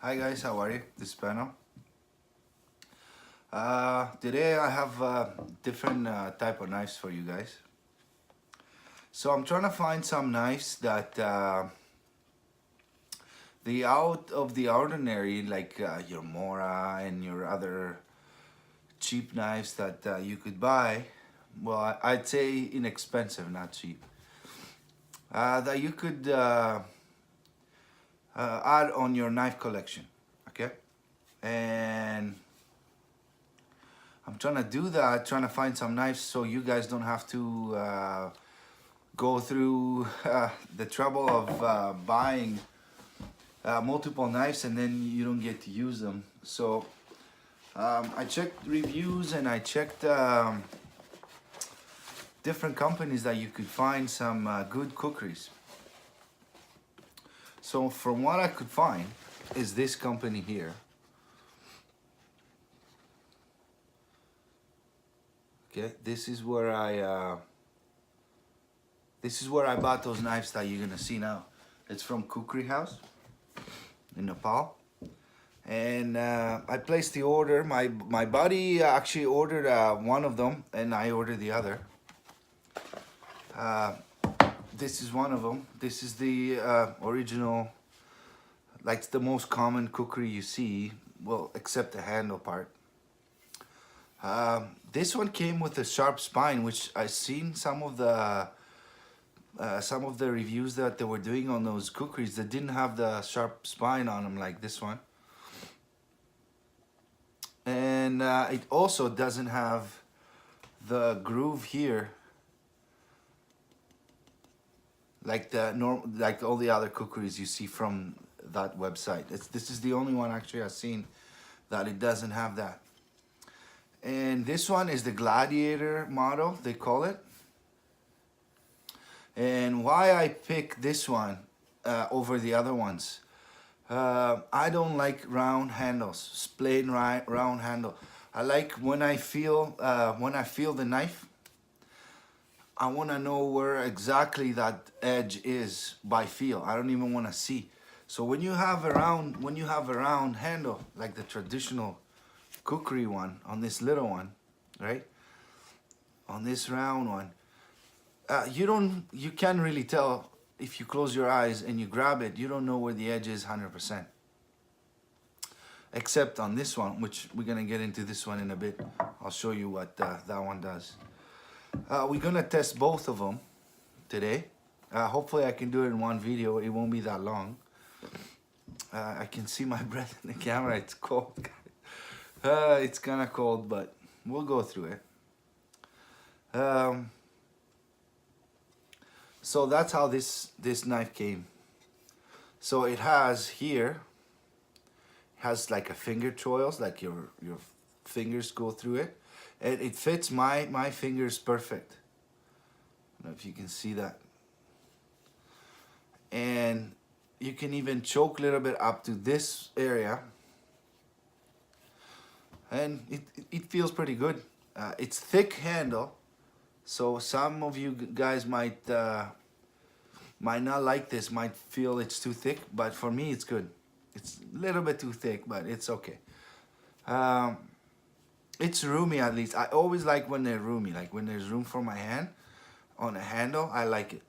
Hi guys, how are you? This is Pano. Today I have different type of knives for you guys. So I'm trying to find some knives that the out of the ordinary, like your Mora and your other cheap knives that you could buy. Well, I'd say inexpensive, not cheap. That you could add on your knife collection. Okay, and I'm trying to do that, trying to find some knives so you guys don't have to go through the trouble of buying multiple knives and then you don't get to use them. So I checked reviews and I checked different companies that you could find some good kukris. So from what I could find is this company here. Okay, this is where I bought those knives that you're gonna see now. It's from Kukri house in Nepal, and I placed the order. My buddy actually ordered one of them, and I ordered the other. This is one of them. This is the original, like the most common Kukri you see. Well, except the handle part. This one came with a sharp spine, which I seen some of the reviews that they were doing on those kukris that didn't have the sharp spine on them like this one. And it also doesn't have the groove here like like all the other kukris you see from that website. This is the only one actually I've seen that it doesn't have that. And this one is the Gladiator model, they call it. And why I pick this one over the other ones, I don't like round handles, plain round handle. I like when I feel the knife, I want to know where exactly that edge is by feel. I don't even want to see. So when you have a round handle like the traditional Kukri one on this little one, right? On this round one, you can't really tell if you close your eyes and you grab it. You don't know where the edge is 100%. Except on this one, which we're gonna get into this one in a bit. I'll show you what that one does. We're gonna test both of them today. Hopefully I can do it in one video. It won't be that long. I can see my breath in the camera. It's cold. It's kind of cold, but we'll go through it. So that's how this knife came. So it has here, has like a finger choils, like your fingers go through it, and it fits my fingers perfect. I don't know if you can see that. And you can even choke a little bit up to this area, and it feels pretty good. It's thick handle, so some of you guys might not like this, might feel it's too thick, but for me it's good. It's a little bit too thick, but it's okay. It's roomy at least. I always like when they're roomy, like when there's room for my hand on a handle, I like it.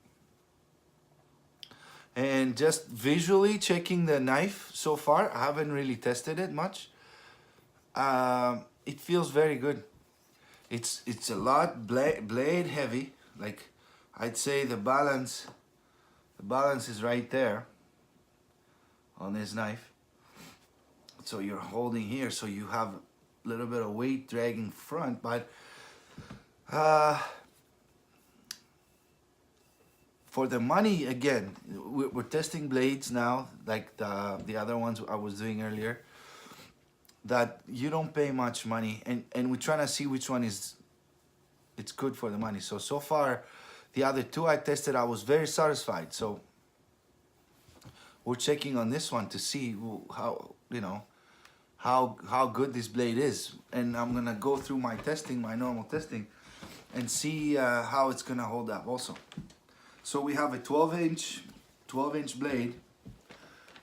And just visually checking the knife so far, I haven't really tested it much. It feels very good. It's a lot blade heavy. Like I'd say the balance is right there on this knife. So you're holding here, so you have a little bit of weight dragging front, but for the money, again, we're testing blades now, like the other ones I was doing earlier, that you don't pay much money, and we're trying to see which one it's good for the money. So far, the other two I tested, I was very satisfied. So we're checking on this one to see how, you know, how good this blade is. And I'm gonna go through my testing, my normal testing, and see how it's gonna hold up also. So we have a 12-inch blade,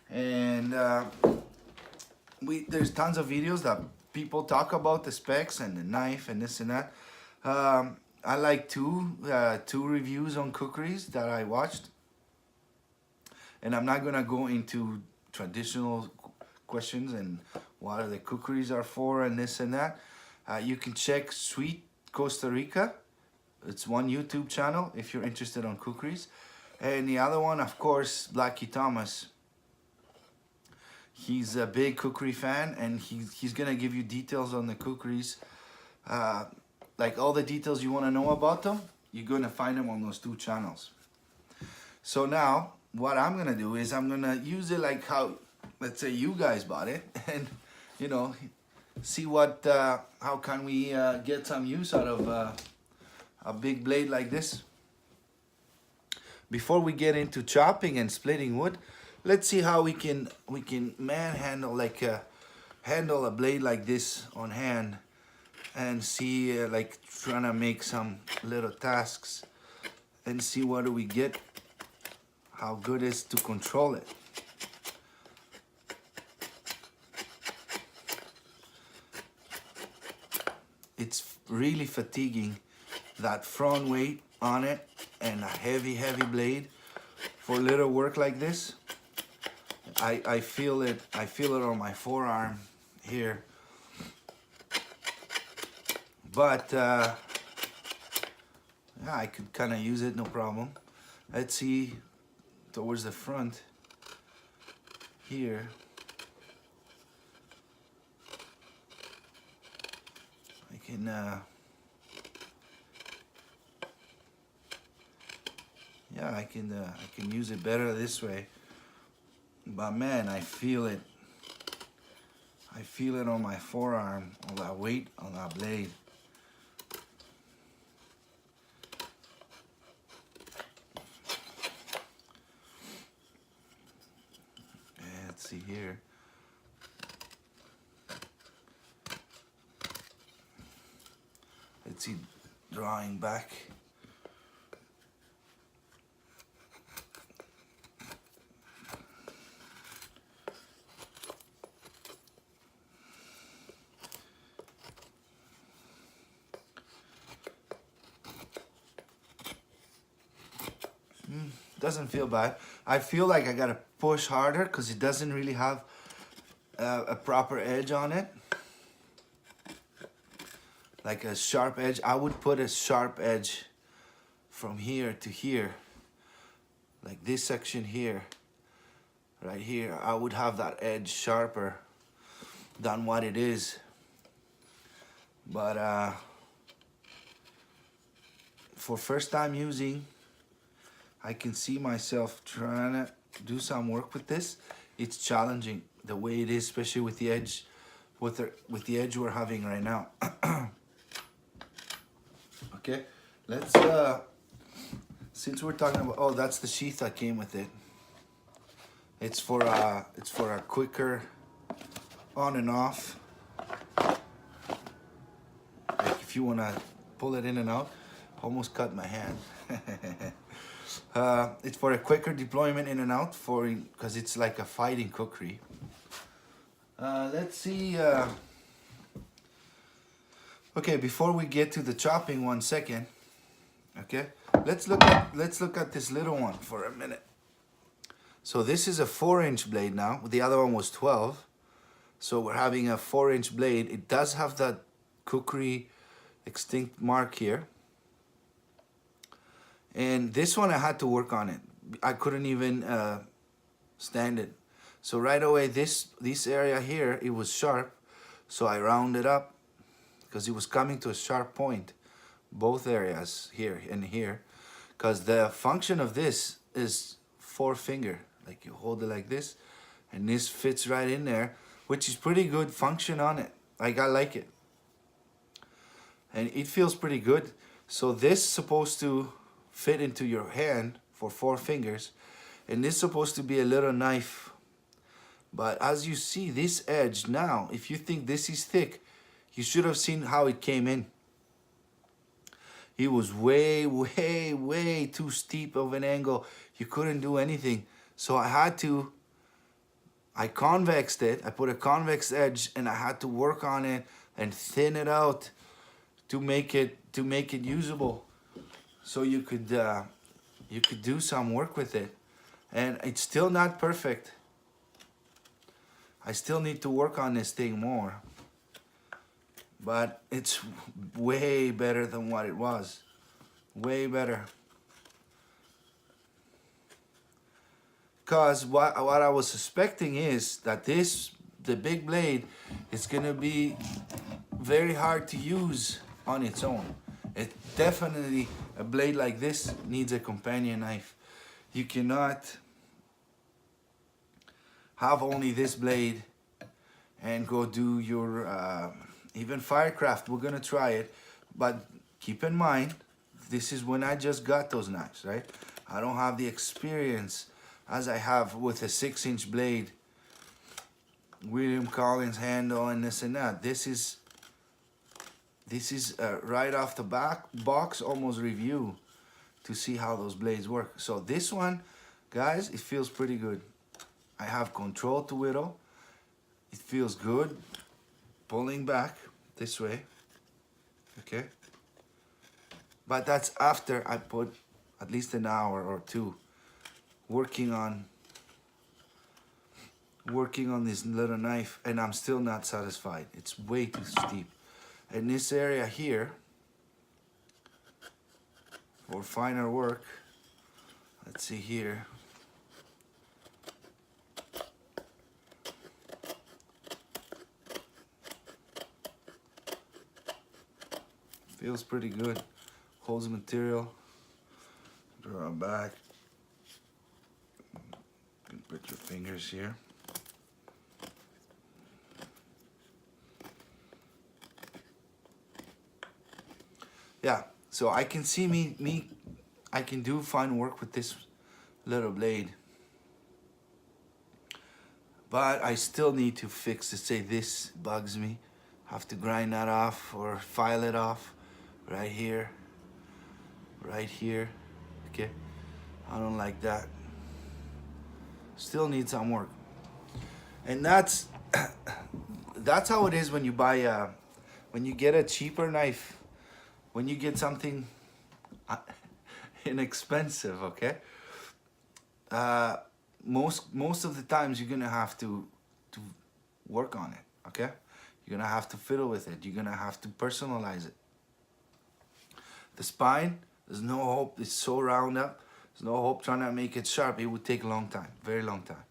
and there's tons of videos that people talk about the specs and the knife and this and that. I like two reviews on Kukris that I watched, and I'm not gonna go into traditional questions and what are the Kukris are for and this and that. You can check Sweet Costa Rica. It's one YouTube channel if you're interested on Kukris. And the other one, of course, Blackie Thomas. He's a big Kukri fan, and he's gonna give you details on the Kukris. Like all the details you wanna know about them, you're gonna find them on those two channels. So now, what I'm gonna do is I'm gonna use it like how, let's say you guys bought it, and you know, see what, how can we get some use out of a big blade like this. Before we get into chopping and splitting wood, let's see how we can manhandle, like handle a blade like this on hand, and see like trying to make some little tasks and see what do we get, how good it is to control it. It's really fatiguing, that front weight on it and a heavy blade for little work like this. I feel it on my forearm here, but yeah, I could kind of use it, no problem. Let's see towards the front here. I can yeah, I can use it better this way. But man, I feel it. I feel it on my forearm, on that weight on that blade. Let's see here. Let's see, drawing back. Doesn't feel bad. I feel like I gotta push harder because it doesn't really have a proper edge on it. Like a sharp edge. I would put a sharp edge from here to here. Like this section here. Right here. I would have that edge sharper than what it is. But for first time using, I can see myself trying to do some work with this. It's challenging the way it is, especially with the edge, with the edge we're having right now. Okay, let's since we're talking about, oh, that's the sheath that came with it. It's for a quicker on and off. Like if you wanna pull it in and out, almost cut my hand. It's for a quicker deployment in and out, because it's like a fighting Kukri. Let's see. Okay, before we get to the chopping, 1 second. Okay, let's look at this little one for a minute. So this is a 4-inch blade now. The other one was 12. So we're having a 4-inch blade. It does have that Kukri extinct mark here. And this one I had to work on it. I couldn't even stand it. So right away, this area here, it was sharp. So I rounded up because it was coming to a sharp point. Both areas, here and here. Because the function of this is 4-finger. Like you hold it like this, and this fits right in there, which is pretty good function on it. Like I like it. And it feels pretty good. So this is supposed to fit into your hand for 4 fingers, and this is supposed to be a little knife. But as you see, this edge now, if you think this is thick, you should have seen how it came in. It was way too steep of an angle. You couldn't do anything. So I had to I convexed it. I put a convex edge, and I had to work on it and thin it out to make it usable, so you could do some work with it. And it's still not perfect. I still need to work on this thing more, but it's way better than what it was. Way better. Because what I was suspecting is that the big blade is gonna be very hard to use on its own. It definitely, a blade like this needs a companion knife. You cannot have only this blade and go do your even firecraft. We're gonna try it, but keep in mind, this is when I just got those knives, right? I don't have the experience as I have with a 6-inch blade, William Collins handle, and this and that. This is right off the box, almost review to see how those blades work. So this one, guys, it feels pretty good. I have control to whittle. It feels good pulling back this way, okay? But that's after I put at least an hour or two working on this little knife, and I'm still not satisfied. It's way too steep. In this area here, for finer work, let's see here. Feels pretty good. Holds the material. Draw it back. You can put your fingers here. Yeah, so I can see I can do fine work with this little blade. But I still need to fix it. Say this bugs me. Have to grind that off or file it off right here. Right here. Okay. I don't like that. Still need some work. And that's how it is when you buy when you get a cheaper knife. When you get something inexpensive, okay? Most of the times you're gonna have to work on it, okay? You're gonna have to fiddle with it. You're gonna have to personalize it. The spine, there's no hope. It's so round up. There's no hope trying to make it sharp. It would take a long time, very long time.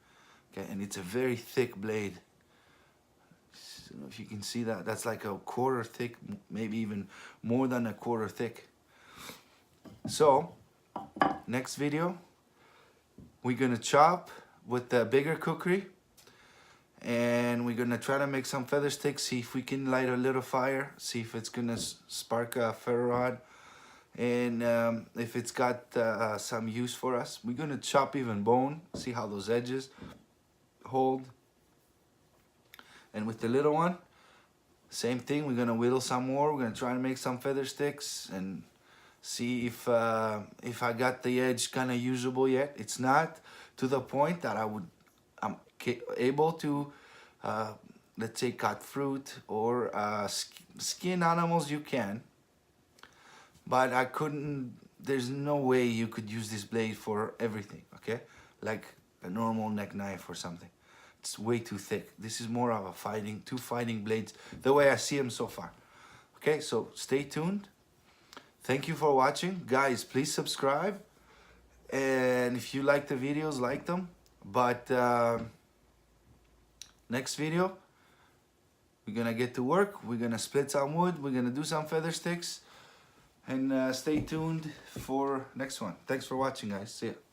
Okay, and it's a very thick blade. I don't know if you can see that. That's like a quarter thick, maybe even more than a quarter thick. So, next video, we're gonna chop with the bigger kukri, and we're gonna try to make some feather sticks, see if we can light a little fire, see if it's gonna spark a ferro rod, and if it's got some use for us. We're gonna chop even bone, see how those edges hold. And with the little one, same thing. We're gonna whittle some more. We're gonna try to make some feather sticks and see if I got the edge kind of usable yet. It's not to the point that I'm able to, let's say, cut fruit or skin animals. You can, but I couldn't. There's no way you could use this blade for everything. Okay, like a normal neck knife or something. It's way too thick. This is more of a two fighting blades, the way I see them so far. Okay, so stay tuned. Thank you for watching. Guys, please subscribe. And if you like the videos, like them. But next video, we're gonna get to work. We're gonna split some wood. We're gonna do some feather sticks. And stay tuned for next one. Thanks for watching, guys. See ya.